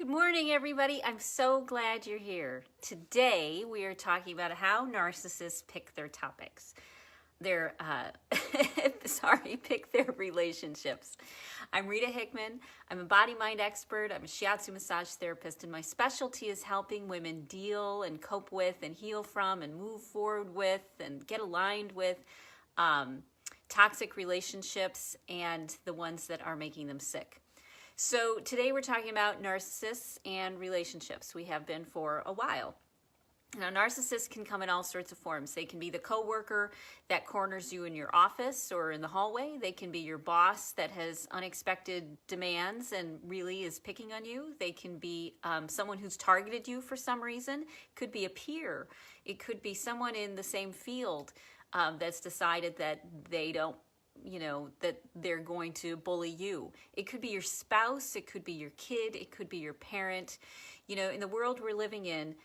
Good morning, everybody. I'm so glad you're here. Today, we are talking about how narcissists pick their topics. Pick their relationships. I'm Rita Hickman. I'm a body-mind expert. I'm a Shiatsu massage therapist, and my specialty is helping women deal and cope with and heal from and move forward with and get aligned with toxic relationships and the ones that are making them sick. So today we're talking about narcissists and relationships. We have been for a while. Now, narcissists can come in all sorts of forms. They can be the coworker that corners you in your office or in the hallway. They can be your boss that has unexpected demands and really is picking on you. They can be someone who's targeted you for some reason. It could be a peer. It could be someone in the same field that's decided that they don't, that they're going to bully you. It could be your spouse, it could be your kid, it could be your parent. In the world we're living in,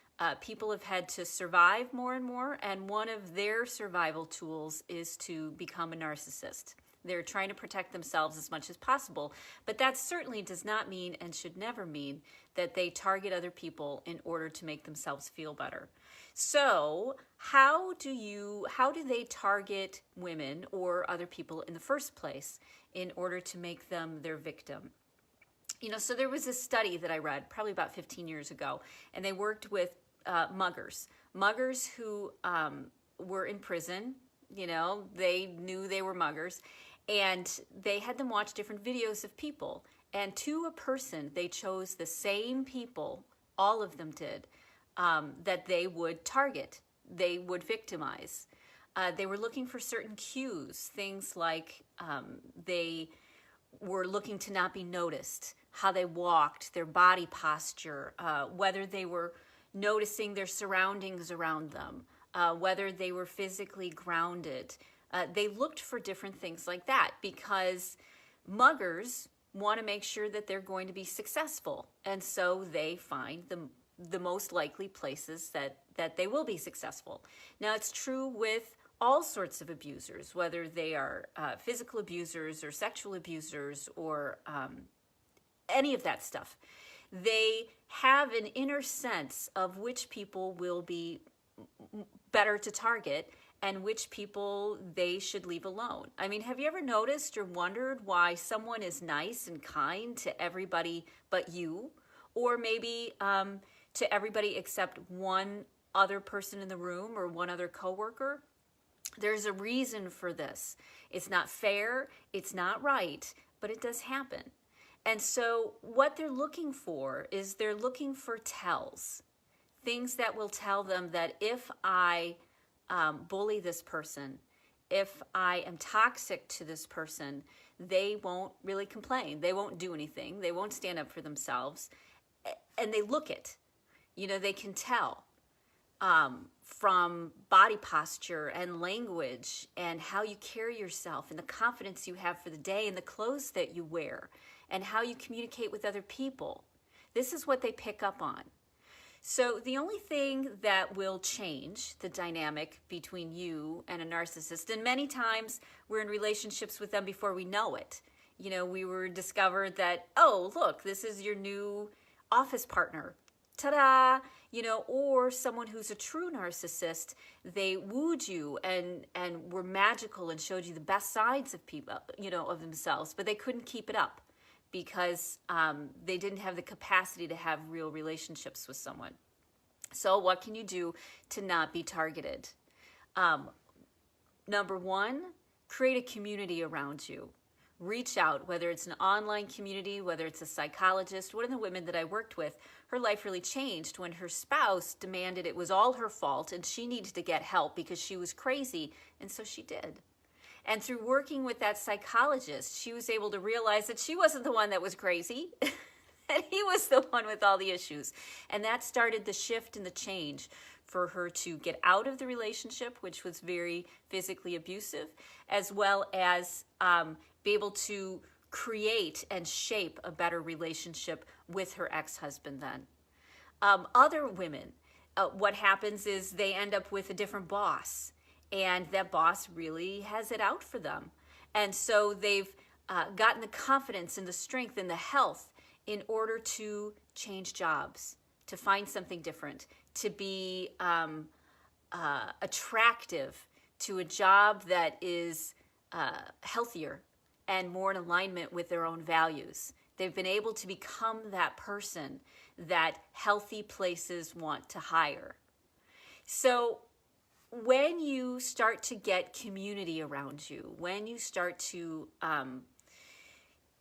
people have had to survive more and more, and one of their survival tools is to become a narcissist. They're trying to protect themselves as much as possible, but that certainly does not mean and should never mean that they target other people in order to make themselves feel better. So how do they target women or other people in the first place in order to make them their victim? So there was this study that I read probably about 15 years ago, and they worked with muggers who were in prison. They knew they were muggers, and they had them watch different videos of people. And to a person, they chose the same people, all of them did, that they would target, they would victimize. They were looking for certain cues, things like they were looking to not be noticed, how they walked, their body posture, whether they were noticing their surroundings around them, whether they were physically grounded. They looked for different things like that because muggers want to make sure that they're going to be successful. And so they find the most likely places that they will be successful. Now, it's true with all sorts of abusers, whether they are physical abusers or sexual abusers or any of that stuff. They have an inner sense of which people will be better to target and which people they should leave alone. I mean, have you ever noticed or wondered why someone is nice and kind to everybody but you? Or maybe to everybody except one other person in the room or one other coworker? There's a reason for this. It's not fair, it's not right, but it does happen. And so what they're looking for is they're looking for tells, things that will tell them that if I bully this person, if I am toxic to this person, they won't really complain. They won't do anything. They won't stand up for themselves. And they look it. They can tell from body posture and language and how you carry yourself and the confidence you have for the day and the clothes that you wear and how you communicate with other people. This is what they pick up on. So the only thing that will change the dynamic between you and a narcissist, and many times we're in relationships with them before we know it. We were discovered that, oh, look, this is your new office partner. Ta-da! Or someone who's a true narcissist, they wooed you and were magical and showed you the best sides of people, of themselves, but they couldn't keep it up because they didn't have the capacity to have real relationships with someone. So what can you do to not be targeted? Number one, create a community around you. Reach out, whether it's an online community, whether it's a psychologist. One of the women that I worked with, her life really changed when her spouse demanded it was all her fault and she needed to get help because she was crazy, and so she did. And through working with that psychologist, she was able to realize that she wasn't the one that was crazy, and he was the one with all the issues. And that started the shift and the change for her to get out of the relationship, which was very physically abusive, as well as be able to create and shape a better relationship with her ex-husband then. Other women, what happens is they end up with a different boss, and that boss really has it out for them. And so they've gotten the confidence and the strength and the health in order to change jobs, to find something different, to be attractive to a job that is healthier and more in alignment with their own values. They've been able to become that person that healthy places want to hire. So when you start to get community around you, when you start to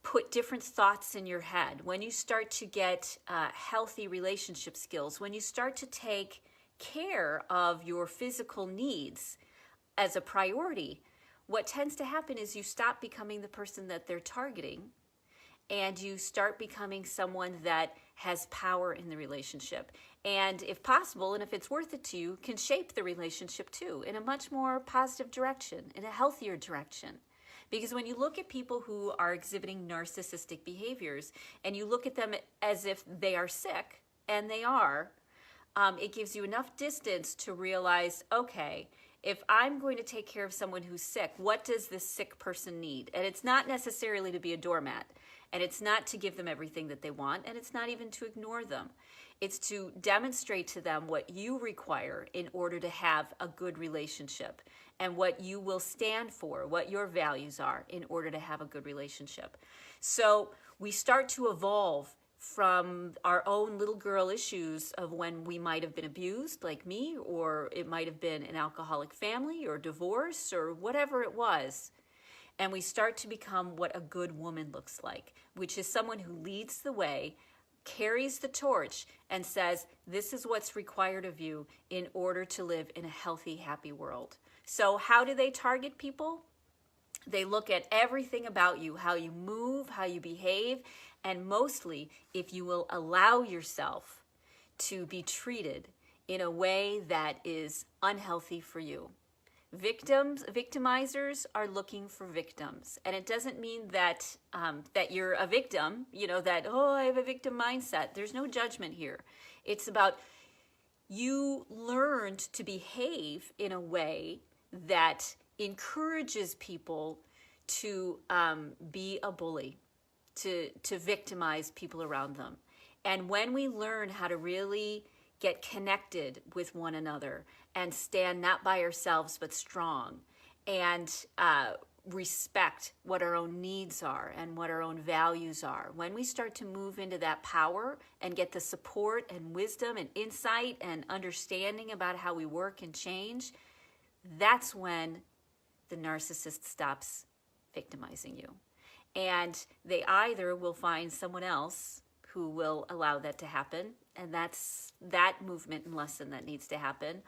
put different thoughts in your head, when you start to get healthy relationship skills, when you start to take care of your physical needs as a priority, what tends to happen is you stop becoming the person that they're targeting, and you start becoming someone that has power in the relationship. And if possible, and if it's worth it to you, can shape the relationship too in a much more positive direction, in a healthier direction. Because when you look at people who are exhibiting narcissistic behaviors and you look at them as if they are sick, and they are, it gives you enough distance to realize, okay, if I'm going to take care of someone who's sick, what does this sick person need? And it's not necessarily to be a doormat, and it's not to give them everything that they want, and it's not even to ignore them. It's to demonstrate to them what you require in order to have a good relationship, and what you will stand for, what your values are in order to have a good relationship. So we start to evolve from our own little girl issues of when we might have been abused, like me, or it might have been an alcoholic family or divorce or whatever it was. And we start to become what a good woman looks like, which is someone who leads the way, carries the torch, and says, this is what's required of you in order to live in a healthy, happy world. So how do they target people? They look at everything about you, how you move, how you behave, and mostly if you will allow yourself to be treated in a way that is unhealthy for you. Victimizers are looking for victims. And it doesn't mean that that you're a victim, that, oh, I have a victim mindset. There's no judgment here. It's about you learned to behave in a way that encourages people to be a bully, to victimize people around them. And when we learn how to really get connected with one another and stand not by ourselves but strong, and respect what our own needs are and what our own values are, when we start to move into that power and get the support and wisdom and insight and understanding about how we work and change, that's when the narcissist stops victimizing you. And they either will find someone else who will allow that to happen, and that's that movement and lesson that needs to happen,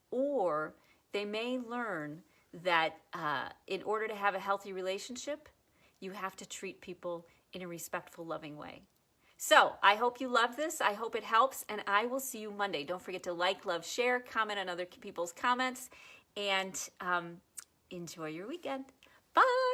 or they may learn that in order to have a healthy relationship, you have to treat people in a respectful, loving way. So I hope you love this. I hope it helps, and I will see you Monday. Don't forget to like, love, share, comment on other people's comments, and enjoy your weekend. Bye.